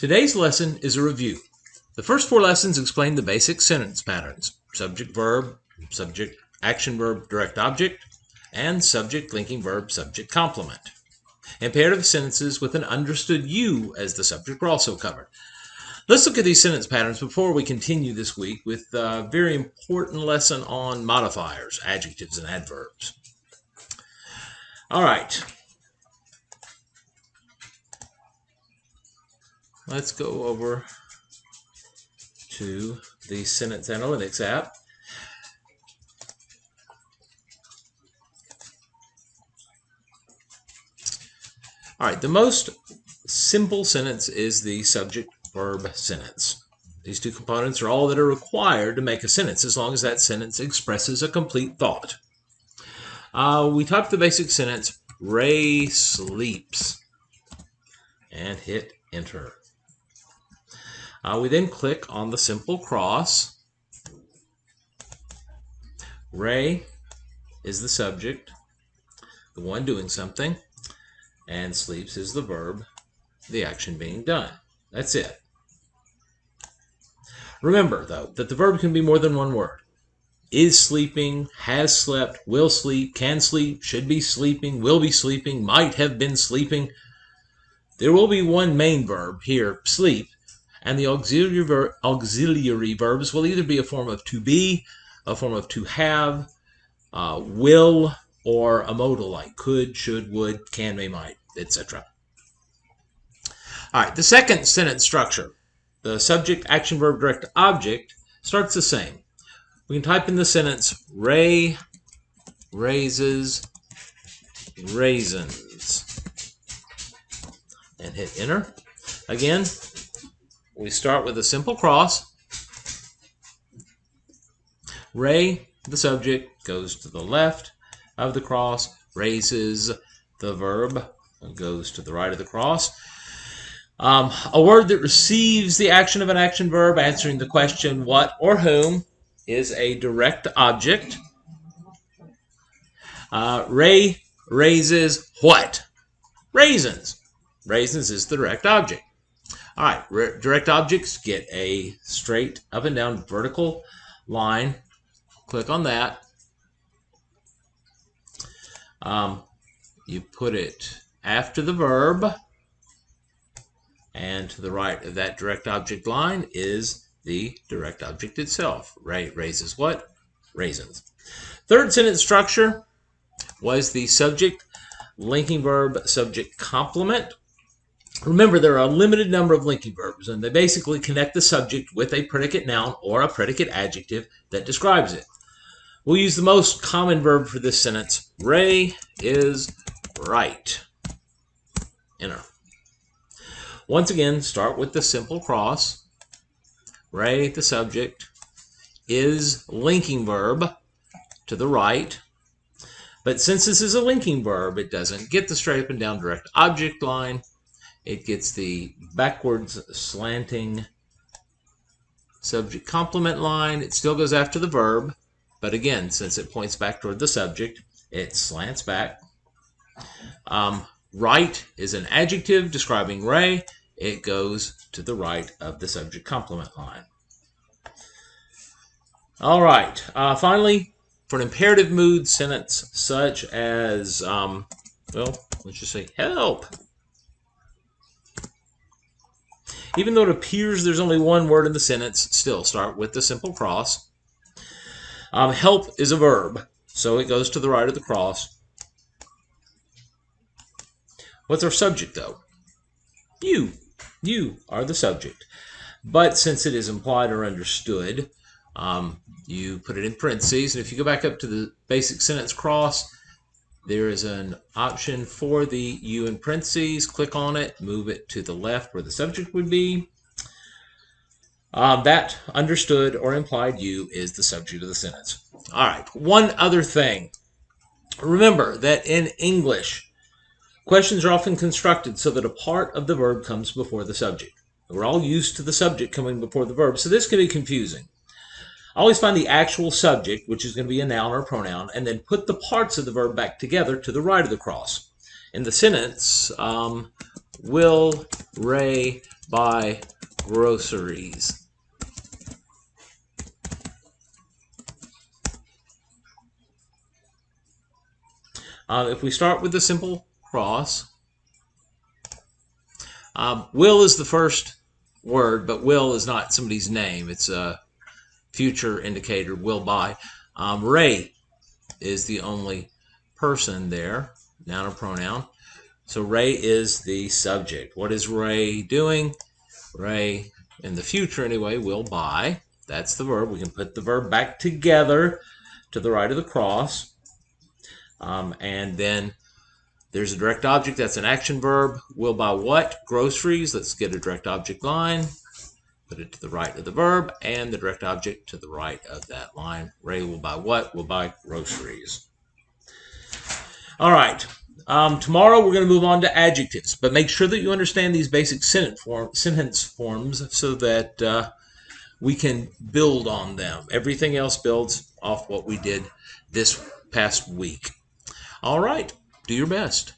Today's lesson is a review. The first 4 lessons explain the basic sentence patterns: subject verb, subject action verb direct object, and subject linking verb subject complement. Imperative sentences with an understood you as the subject were also covered. Let's look at these sentence patterns before we continue this week with a very important lesson on modifiers, adjectives, and adverbs. All right. Let's go over to the Sentence Analytics app. All right, the most simple sentence is the subject-verb sentence. These 2 components are all that are required to make a sentence, as long as that sentence expresses a complete thought. We type the basic sentence, Ray sleeps, and hit enter. We then click on the simple cross. Ray is the subject, the one doing something, and sleeps is the verb, the action being done. That's it. Remember, though, that the verb can be more than one word. Is sleeping, has slept, will sleep, can sleep, should be sleeping, will be sleeping, might have been sleeping. There will be one main verb here, sleep, and the auxiliary verbs will either be a form of to be, a form of to have, will, or a modal like could, should, would, can, may, might, etc. All right, the second sentence structure, the subject, action, verb, direct object, starts the same. We can type in the sentence, Ray raises raisins, and hit enter. Again, we start with a simple cross. Ray, the subject, goes to the left of the cross. Raises, the verb, goes to the right of the cross. A word that receives the action of an action verb answering the question what or whom is a direct object. Ray raises what? Raisins. Raisins is the direct object. All right, direct objects get a straight up and down vertical line. Click on that. You put it after the verb, and to the right of that direct object line is the direct object itself. Ray raises what? Raisins. Third sentence structure was the subject linking verb subject complement. Remember, there are a limited number of linking verbs, and they basically connect the subject with a predicate noun or a predicate adjective that describes it. We'll use the most common verb for this sentence. Ray is right. Enter. Once again, start with the simple cross. Ray, the subject, is linking verb to the right. But since this is a linking verb, it doesn't get the straight up and down direct object line. It gets the backwards slanting subject complement line. It still goes after the verb, but again, since it points back toward the subject, it slants back. Right is an adjective describing Ray. It goes to the right of the subject complement line. All right. Finally, for an imperative mood sentence such as, well, let's just say help. Even though it appears there's only one word in the sentence, still start with the simple cross. Help is a verb, so it goes to the right of the cross. What's our subject, though? You. You are the subject. But since it is implied or understood, you put it in parentheses. And if you go back up to the basic sentence cross, there is an option for the you in parentheses. Click on it, move it to the left where the subject would be. That understood or implied you is the subject of the sentence. All right, one other thing. Remember that in English, questions are often constructed so that a part of the verb comes before the subject. We're all used to the subject coming before the verb, so this can be confusing. Always find the actual subject, which is going to be a noun or a pronoun, and then put the parts of the verb back together to the right of the cross. In the sentence, will Ray buy groceries. If we start with the simple cross, will is the first word, but will is not somebody's name. It's a future indicator, will buy. Ray is the only person there, noun or pronoun. So Ray is the subject. What is Ray doing? Ray, in the future anyway, will buy. That's the verb. We can put the verb back together to the right of the cross. And then there's a direct object. That's an action verb. Will buy what? Groceries. Let's get a direct object line. Put it to the right of the verb and the direct object to the right of that line. Ray will buy what? Will buy groceries. All right. Tomorrow we're going to move on to adjectives, but make sure that you understand these basic sentence forms so that we can build on them. Everything else builds off what we did this past week. All right. Do your best.